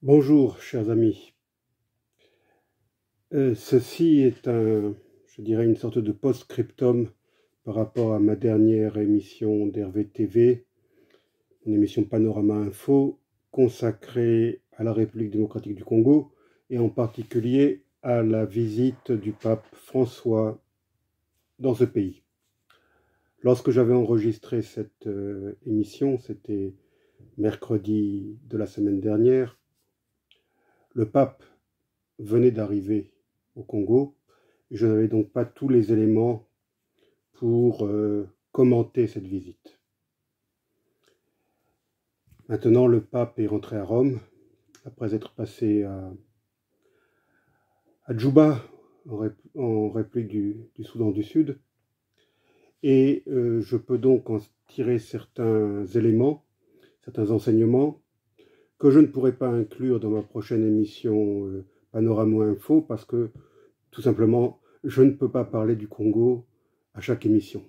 Bonjour, chers amis. Ceci est je dirais, une sorte de post-scriptum par rapport à ma dernière émission d'Hervé TV, une émission Panorama Info, consacrée à la République démocratique du Congo, et en particulier à la visite du pape François dans ce pays. Lorsque j'avais enregistré cette émission, c'était mercredi de la semaine dernière, le pape venait d'arriver au Congo, et je n'avais donc pas tous les éléments pour commenter cette visite. Maintenant, le pape est rentré à Rome, après être passé à Djouba, en République du Soudan du Sud, et je peux donc en tirer certains éléments, certains enseignements, que je ne pourrai pas inclure dans ma prochaine émission Panorama Info, parce que, tout simplement, je ne peux pas parler du Congo à chaque émission.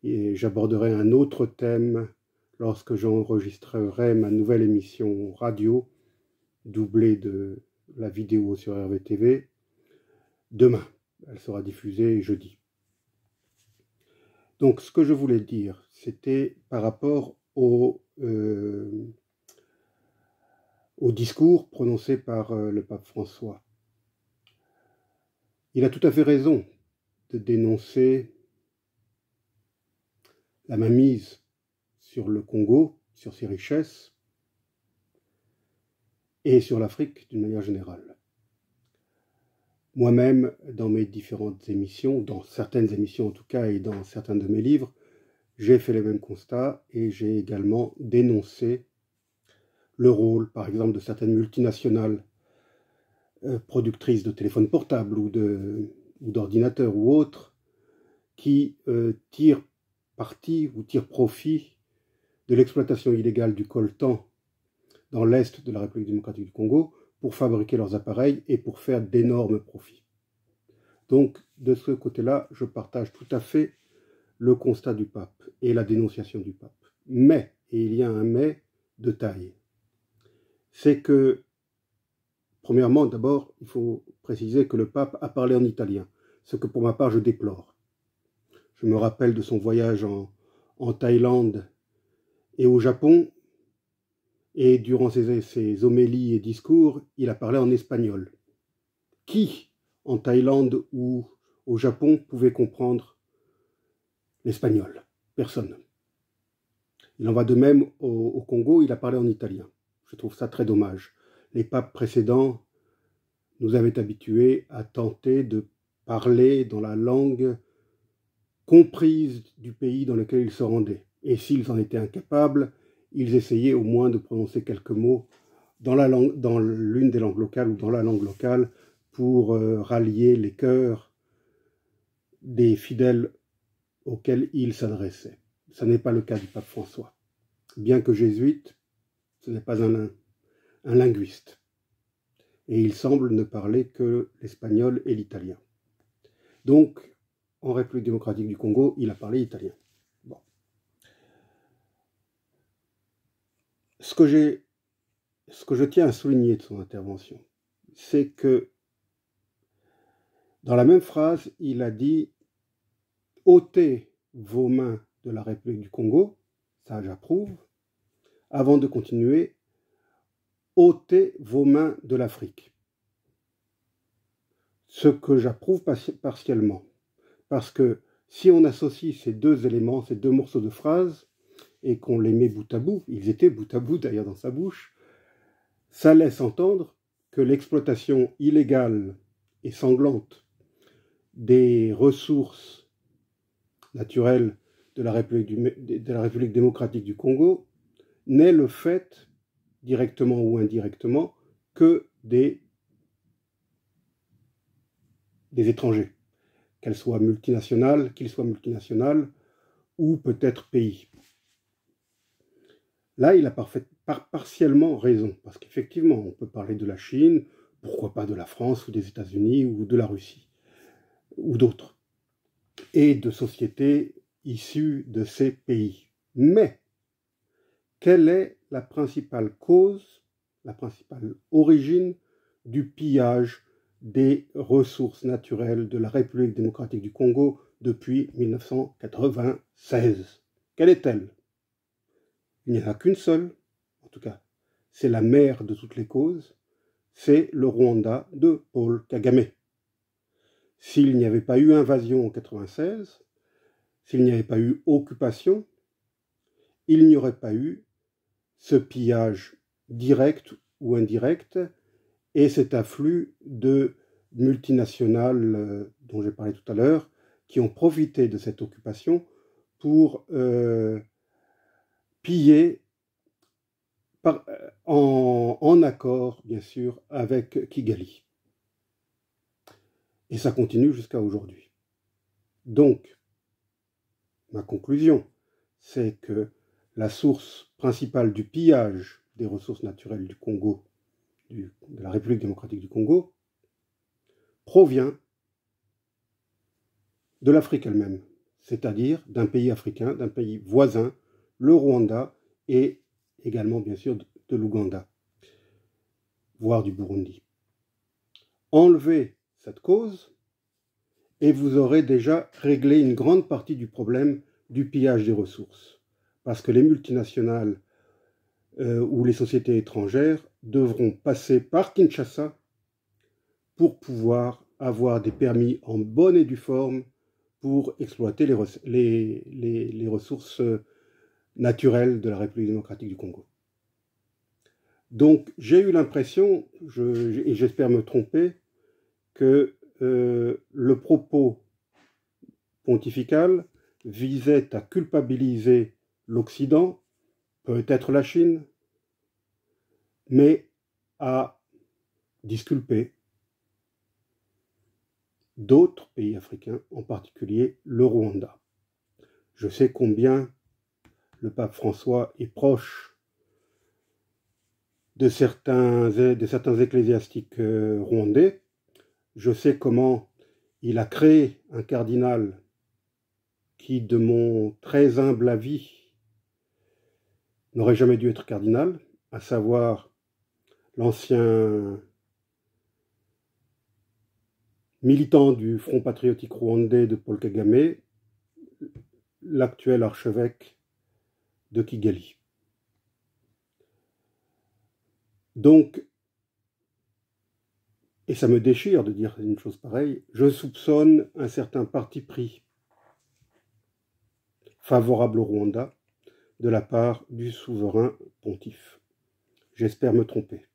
Et j'aborderai un autre thème lorsque j'enregistrerai ma nouvelle émission radio, doublée de la vidéo sur Hervé TV, demain. Elle sera diffusée jeudi. Donc, ce que je voulais dire, c'était par rapport au discours prononcé par le pape François. Il a tout à fait raison de dénoncer la mainmise sur le Congo, sur ses richesses, et sur l'Afrique d'une manière générale. Moi-même, dans mes différentes émissions, dans certaines émissions en tout cas, et dans certains de mes livres, j'ai fait les mêmes constats et j'ai également dénoncé le rôle, par exemple, de certaines multinationales productrices de téléphones portables ou d'ordinateurs ou autres, qui tirent parti ou tirent profit de l'exploitation illégale du coltan dans l'est de la République démocratique du Congo pour fabriquer leurs appareils et pour faire d'énormes profits. Donc, de ce côté-là, je partage tout à fait le constat du pape et la dénonciation du pape. Mais, et il y a un mais de taille, c'est que, premièrement, d'abord, il faut préciser que le pape a parlé en italien, ce que pour ma part je déplore. Je me rappelle de son voyage en Thaïlande et au Japon, et durant ses homélies et discours, il a parlé en espagnol. Qui, en Thaïlande ou au Japon, pouvait comprendre l'espagnol? Personne. Il en va de même au Congo, il a parlé en italien. Je trouve ça très dommage. Les papes précédents nous avaient habitués à tenter de parler dans la langue comprise du pays dans lequel ils se rendaient. Et s'ils en étaient incapables, ils essayaient au moins de prononcer quelques mots dans l'une des langues locales ou dans la langue locale pour rallier les cœurs des fidèles auxquels ils s'adressaient. Ce n'est pas le cas du pape François. Bien que jésuite, ce n'est pas un linguiste. Et il semble ne parler que l'espagnol et l'italien. Donc, en République démocratique du Congo, il a parlé italien. Bon. Ce que je tiens à souligner de son intervention, c'est que dans la même phrase, il a dit « ôtez vos mains de la République du Congo », ça j'approuve, avant de continuer « ôtez vos mains de l'Afrique ». Ce que j'approuve partiellement, parce que si on associe ces deux éléments, ces deux morceaux de phrase, et qu'on les met bout à bout, ils étaient bout à bout d'ailleurs dans sa bouche, ça laisse entendre que l'exploitation illégale et sanglante des ressources naturelles de la République démocratique du Congo n'est le fait, directement ou indirectement, que des étrangers, qu'ils soient multinationales ou peut-être pays. Là, il a partiellement raison, parce qu'effectivement, on peut parler de la Chine, pourquoi pas de la France ou des États-Unis ou de la Russie, ou d'autres, et de sociétés issues de ces pays. Mais, quelle est la principale cause la principale origine du pillage des ressources naturelles de la République démocratique du Congo depuis 1996. Quelle est-elle? Il n'y en a qu'une seule, en tout cas, c'est la mère de toutes les causes, c'est le Rwanda de Paul Kagame. S'il n'y avait pas eu invasion en 1996, s'il n'y avait pas eu occupation, il n'y aurait pas eu ce pillage direct ou indirect et cet afflux de multinationales dont j'ai parlé tout à l'heure, qui ont profité de cette occupation pour piller en accord, bien sûr, avec Kigali. Et ça continue jusqu'à aujourd'hui. Donc, ma conclusion, c'est que la source principale du pillage des ressources naturelles du Congo, de la République démocratique du Congo, provient de l'Afrique elle-même, c'est-à-dire d'un pays africain, d'un pays voisin, le Rwanda, et également, bien sûr, de l'Ouganda, voire du Burundi. Enlevez cette cause, et vous aurez déjà réglé une grande partie du problème du pillage des ressources. Parce que les multinationales ou les sociétés étrangères devront passer par Kinshasa pour pouvoir avoir des permis en bonne et due forme pour exploiter les ressources naturelles de la République démocratique du Congo. Donc j'ai eu l'impression, et j'espère me tromper, que le propos pontifical visait à culpabiliser l'Occident, peut-être la Chine, mais à disculper d'autres pays africains, en particulier le Rwanda. Je sais combien le pape François est proche de certains ecclésiastiques rwandais. Je sais comment il a créé un cardinal qui, de mon très humble avis, n'aurait jamais dû être cardinal, à savoir l'ancien militant du Front patriotique rwandais de Paul Kagame, l'actuel archevêque de Kigali. Donc, et ça me déchire de dire une chose pareille, je soupçonne un certain parti pris favorable au Rwanda de la part du souverain pontife. J'espère me tromper.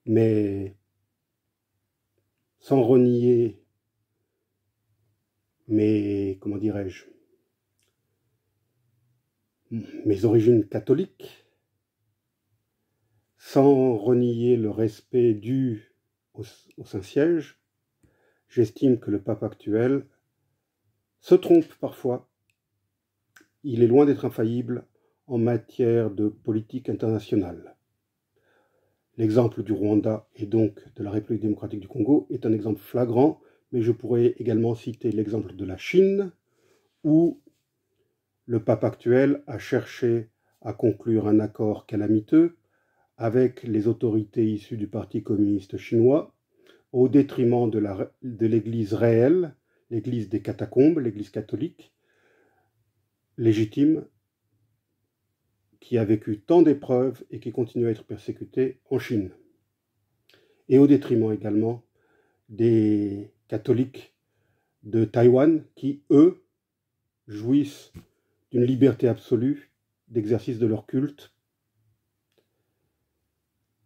Mais sans renier mes origines catholiques, sans renier le respect dû au Saint-Siège, j'estime que le pape actuel se trompe parfois. Il est loin d'être infaillible en matière de politique internationale. L'exemple du Rwanda et donc de la République démocratique du Congo est un exemple flagrant, mais je pourrais également citer l'exemple de la Chine, où le pape actuel a cherché à conclure un accord calamiteux avec les autorités issues du Parti communiste chinois, au détriment de l'Église réelle, l'Église des catacombes, l'Église catholique, légitime, qui a vécu tant d'épreuves et qui continue à être persécutée en Chine. Et au détriment également des catholiques de Taïwan qui, eux, jouissent d'une liberté absolue d'exercice de leur culte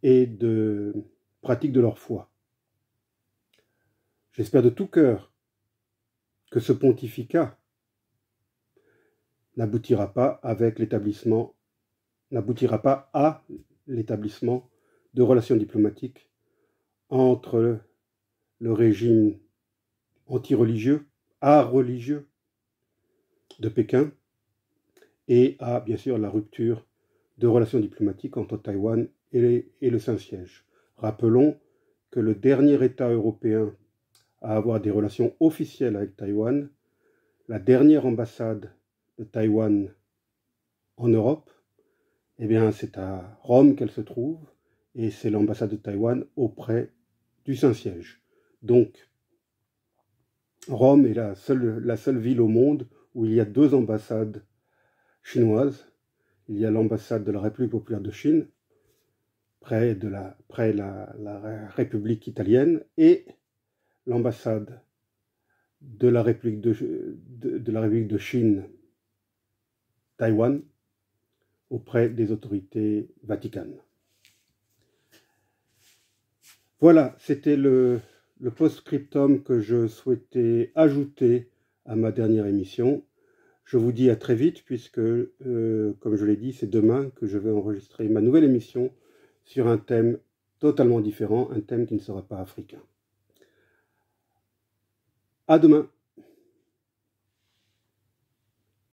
et de pratique de leur foi. J'espère de tout cœur que ce pontificat n'aboutira pas à l'établissement de relations diplomatiques entre le régime anti-religieux, a-religieux de Pékin et à, bien sûr, la rupture de relations diplomatiques entre Taïwan et le Saint-Siège. Rappelons que le dernier État européen à avoir des relations officielles avec Taïwan, la dernière ambassade de Taïwan en Europe, eh bien, c'est à Rome qu'elle se trouve, et c'est l'ambassade de Taïwan auprès du Saint-Siège. Donc, Rome est la seule ville au monde où il y a 2 ambassades chinoises. Il y a l'ambassade de la République populaire de Chine, près la République italienne, et l'ambassade de la République de Chine, Taïwan, auprès des autorités vaticanes. Voilà, c'était le post-scriptum que je souhaitais ajouter à ma dernière émission. Je vous dis à très vite puisque, comme je l'ai dit, c'est demain que je vais enregistrer ma nouvelle émission sur un thème totalement différent, un thème qui ne sera pas africain. À demain!